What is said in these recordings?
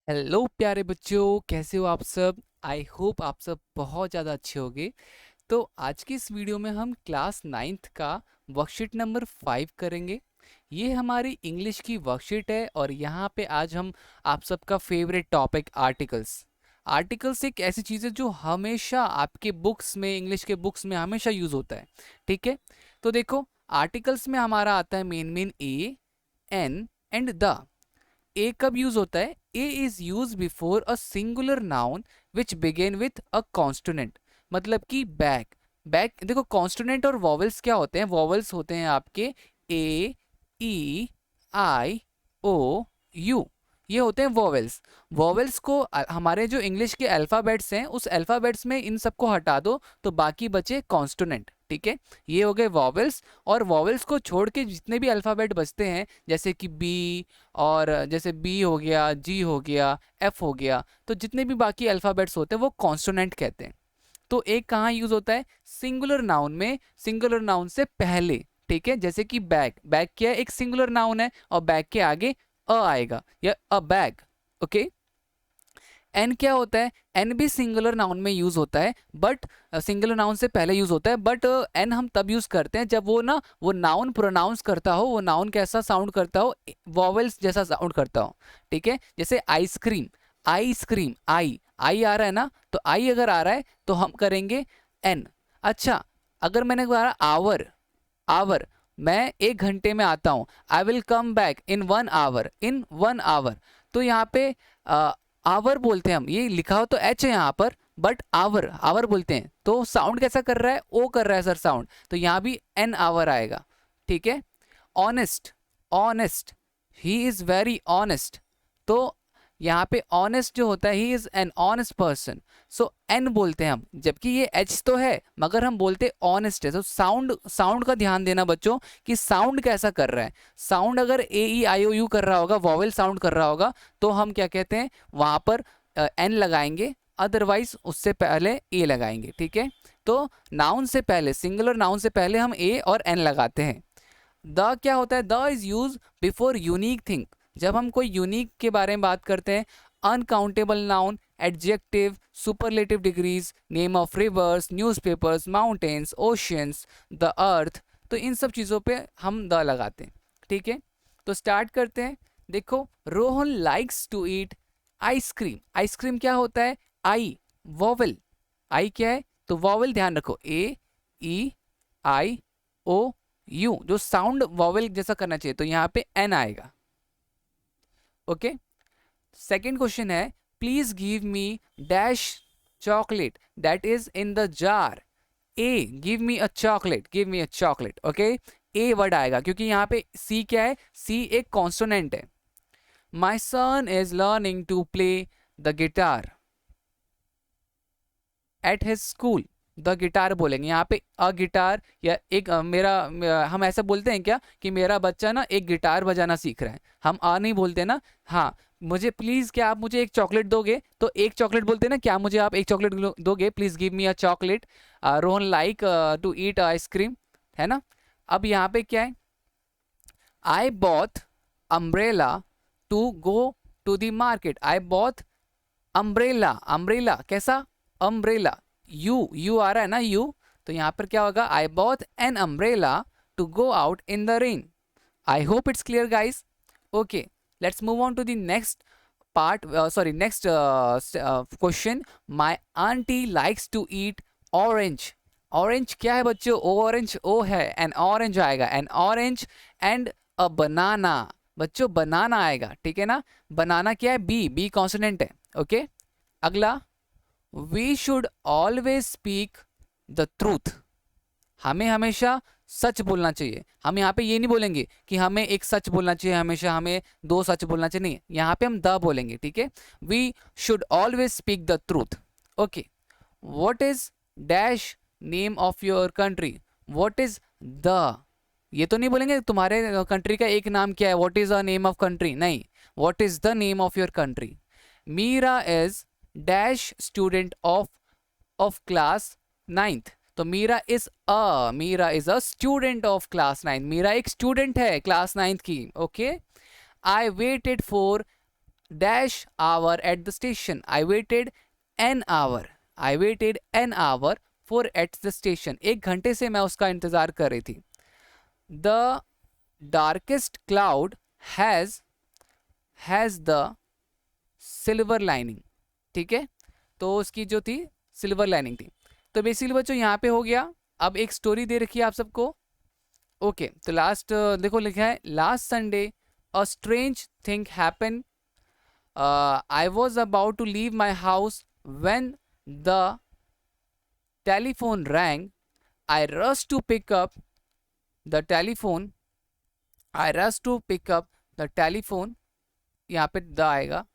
Hello प्यारे बच्चों, कैसे हो आप सब। आई होप आप सब बहुत ज़्यादा अच्छे होंगे। तो आज की इस वीडियो में हम क्लास नाइन्थ का वर्कशीट नंबर 5 करेंगे। ये हमारी इंग्लिश की वर्कशीट है और यहाँ पे आज हम आप सबका फेवरेट टॉपिक आर्टिकल्स। आर्टिकल्स एक ऐसी चीज़ है जो हमेशा आपके बुक्स में, इंग्लिश के बुक्स में हमेशा यूज़ होता है। ठीक है, तो देखो आर्टिकल्स में हमारा आता है main a, an and the. A कब यूज होता है? A is use before a singular noun which begin with a consonant. मतलब कि बैक। बैक देखो, कॉन्स्टोनेंट और वॉवल्स क्या होते हैं? वॉवल्स होते हैं आपके ए, ई, आई, ओ, यू। ये होते हैं वॉवेल्स। वॉवेल्स को हमारे जो इंग्लिश के अल्फ़ाबेट्स हैं उस अल्फ़ाबेट्स में इन सबको हटा दो तो बाकी बचे कॉन्स्टोनेंट। ठीक है, ये हो गए वॉवेल्स। और वॉवेल्स को छोड़ के जितने भी अल्फ़ाबेट बचते हैं, जैसे कि बी, और जैसे बी हो गया, जी हो गया, एफ हो गया, तो जितने भी बाकी अल्फ़ाबेट्स होते हैं वो कॉन्सोनेंट कहते हैं। तो एक कहाँ यूज होता है? सिंगुलर नाउन में, सिंगुलर नाउन से पहले। ठीक है, जैसे कि बैग। बैग क्या है? एक सिंगुलर नाउन है और बैग के आगे अ आएगा, या अ बैग। ओके। एन क्या होता है? एन भी सिंगुलर नाउन में यूज होता है, बट सिंगुलर नाउन से पहले यूज होता है। बट एन हम तब यूज करते हैं जब वो नाउन प्रोनाउंस करता हो, वो नाउन कैसा साउंड करता हो? वॉवेल्स जैसा साउंड करता हो। ठीक है, जैसे आइसक्रीम। आइसक्रीम, आई आई आ रहा है ना, तो आई अगर आ रहा है तो हम करेंगे एन। अच्छा, अगर मैंने कहा आवर, आवर, मैं 1 घंटे में आता हूँ, I will come back in 1 hour, in 1 hour. तो यहाँ पे आवर बोलते हैं हम, ये लिखा हो तो एच है यहाँ पर, बट आवर आवर बोलते हैं। तो साउंड कैसा कर रहा है? ओ कर रहा है सर साउंड, तो यहाँ भी एन आवर आएगा। ठीक है। Honest, honest, he is very honest. तो यहाँ पे ऑनेस्ट जो होता है, he is an honest person, so an बोलते हैं हम, जबकि ये एच तो है मगर हम बोलते ऑनेस्ट है। तो साउंड, साउंड का ध्यान देना बच्चों कि साउंड कैसा कर रहा है। साउंड अगर ए ई आई ओ यू कर रहा होगा, वॉवेल साउंड कर रहा होगा, तो हम क्या कहते हैं वहां पर एन लगाएंगे, अदरवाइज उससे पहले ए लगाएंगे। ठीक है, तो नाउन से पहले, सिंगुलर नाउन से पहले हम ए और एन लगाते हैं। द क्या होता है? The is use before unique thing. जब हम कोई यूनिक के बारे में बात करते हैं, uncountable noun, adjective, superlative degrees, name of reverse, newspapers, mountains, oceans, the earth, तो इन सब चीज़ों पे हम द लगाते हैं। ठीक है, तो स्टार्ट करते हैं। देखो, Rohan likes to eat ice cream. Ice cream क्या होता है? आई, वॉवल। आई क्या है? तो वॉवल ध्यान रखो, ए, ई, आई, ओ, यू, जो साउंड वॉवेल जैसा करना चाहिए, तो यहाँ पे एन आएगा। ओके। सेकेंड क्वेश्चन है, please give me dash chocolate that is in the jar. A, give me a chocolate, give me a chocolate. Okay, a word आएगा क्योंकि यहाँ पे सी क्या है? सी एक कॉन्सोनेंट है। My son is learning to play the guitar at his school. The guitar बोलेंगे यहाँ पे, अ गिटार, या एक हम ऐसा बोलते हैं क्या कि मेरा बच्चा ना एक गिटार बजाना सीख रहा है? हम आ नहीं बोलते ना। हाँ, मुझे प्लीज, क्या आप मुझे एक चॉकलेट दोगे? तो एक चॉकलेट बोलते हैं ना, क्या मुझे आप एक चॉकलेट दोगे? Please give me a chocolate. Rohan like to eat ice cream, है ना। अब यहाँ पे क्या है? I bought umbrella to go to the market. I bought umbrella, umbrella कैसा? अम्ब्रेला, यू आ रहा है ना, यू। तो यहां पर क्या होगा? I bought an umbrella to go out in the rain. I hope it's clear guys. Okay, let's move on to the next part, sorry next question. My aunty likes to eat orange. Orange क्या है बच्चों? Orange O है, an orange आएगा, an orange and a banana. बच्चों banana आएगा, ठीक है ना। बनाना क्या है? बी, बी कॉन्सोनेंट है। ओके, अगला, we should always speak the truth. हमें हमेशा सच बोलना चाहिए। हम यहाँ पे ये नहीं बोलेंगे कि हमें एक सच बोलना चाहिए हमेशा, हमें दो सच बोलना चाहिए, नहीं, यहाँ पे हम द बोलेंगे। ठीक है, we should always speak the truth. Okay, what is dash name of your country. What is the, ये तो नहीं बोलेंगे तुम्हारे कंट्री का एक नाम क्या है, what is the name of country, नहीं, what is the name of your country. Meera is dash student of class ninth. तो Meera is a student of class ninth. Meera एक स्टूडेंट है क्लास नाइन्थ की। Okay, I waited for dash hour at the station. I waited an hour. I waited an hour for at the station. 1 घंटे से मैं उसका इंतजार कर रही थी. The darkest cloud has the silver lining. ठीक है, तो उसकी जो थी सिल्वर लाइनिंग थी. तो बेसिकली बच्चों यहाँ पे हो गया. अब एक स्टोरी दे रखी है आप सबको. ओके, तो लास्ट देखो लिखा है, last Sunday a strange thing happen. I was about to leave my house when the telephone rang. I rushed to pick up the telephone. I rushed to pick up the telephone. यहाँ पे the आएगा.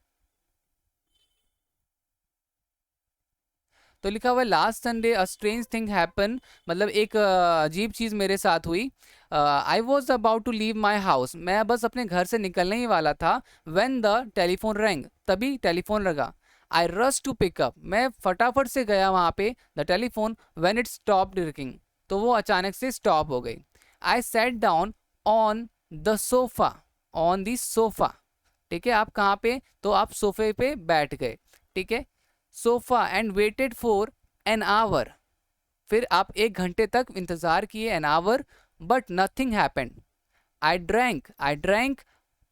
तो लिखा हुआ है last Sunday a strange thing happen, मतलब एक अजीब चीज़ मेरे साथ हुई. I was about to leave my house, मैं बस अपने घर से निकलने ही वाला था. व्हेन द टेलीफोन रैंग, तभी टेलीफोन लगा. आई रश टू पिकअप, मैं फटाफट से गया वहाँ पे the telephone. When it stop ringing, तो वो अचानक से स्टॉप हो गई. I sat down on the sofa, on the sofa. ठीक है, आप कहाँ पे, तो आप सोफे पे बैठ गए. ठीक है, sofa and waited for an hour, फिर आप 1 घंटे तक इंतजार किए, an hour, but nothing happened. I drank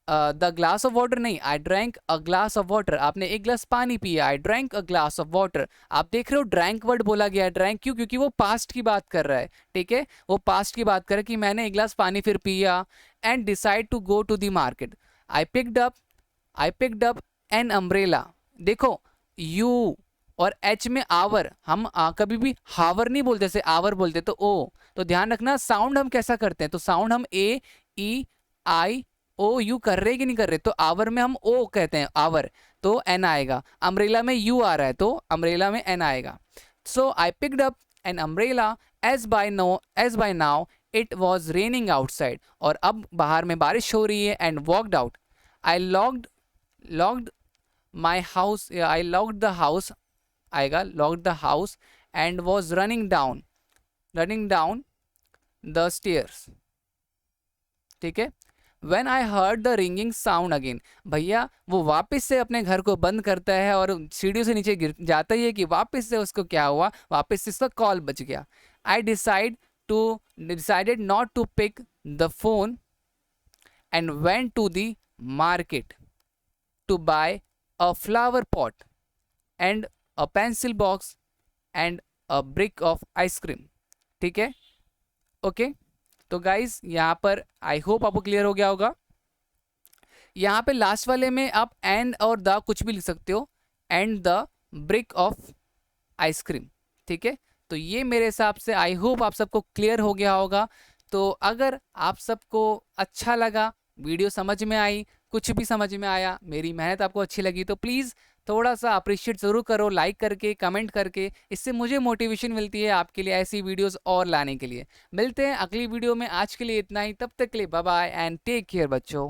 the glass of water, नहीं, I drank a glass of water, आपने 1 गिलास पानी पिया. I drank a glass of water. आप देख रहे हो ड्रैंक वर्ड बोला गया है. ड्रैंक क्यों, क्योंकि वो पास्ट की बात कर रहा है. ठीक है, वो पास्ट की बात कर रहा है कि मैंने 1 गिलास पानी फिर पिया. And decide to go to the market. I picked up an umbrella. देखो यू और एच में आवर, हम कभी भी हावर नहीं बोलते, जैसे आवर बोलते तो ओ. तो ध्यान रखना साउंड हम कैसा करते हैं, तो साउंड हम ए ई आई ओ यू कर रहे कि नहीं कर रहे. तो आवर में हम ओ कहते हैं, आवर, तो एन आएगा. अम्ब्रेला में यू आ रहा है, तो अम्ब्रेला में एन आएगा. So I picked up an umbrella as by now it was raining outside, और अब बाहर में बारिश हो रही है. And walked out. I locked my house, I locked the house आएगा, locked the house and was running down the stairs. ठीक है, when I heard the ringing sound again, भैया वो वापस से अपने घर को बंद करता है और सीढ़ियों से नीचे गिर जाता ही है कि वापस से उसको क्या हुआ, वापस से उसका कॉल बच गया. I decided not to pick the phone and went to the market to buy a flower pot and a pencil box and a brick of ice cream. ठीक है, ओके. तो गाइज यहाँ पर आई होप आपको clear हो गया होगा. यहाँ पे लास्ट वाले में आप एंड और द कुछ भी लिख सकते हो, and the brick of ice cream. ठीक है, तो ये मेरे हिसाब से आई होप आप सबको क्लियर हो गया होगा. तो अगर आप सबको अच्छा लगा, वीडियो समझ में आई, कुछ भी समझ में आया, मेरी मेहनत आपको अच्छी लगी, तो प्लीज़ थोड़ा सा अप्रिशिएट ज़रूर करो, लाइक करके, कमेंट करके. इससे मुझे मोटिवेशन मिलती है आपके लिए ऐसी वीडियोस और लाने के लिए. मिलते हैं अगली वीडियो में. आज के लिए इतना ही, तब तक के लिए bye bye and take care बच्चों.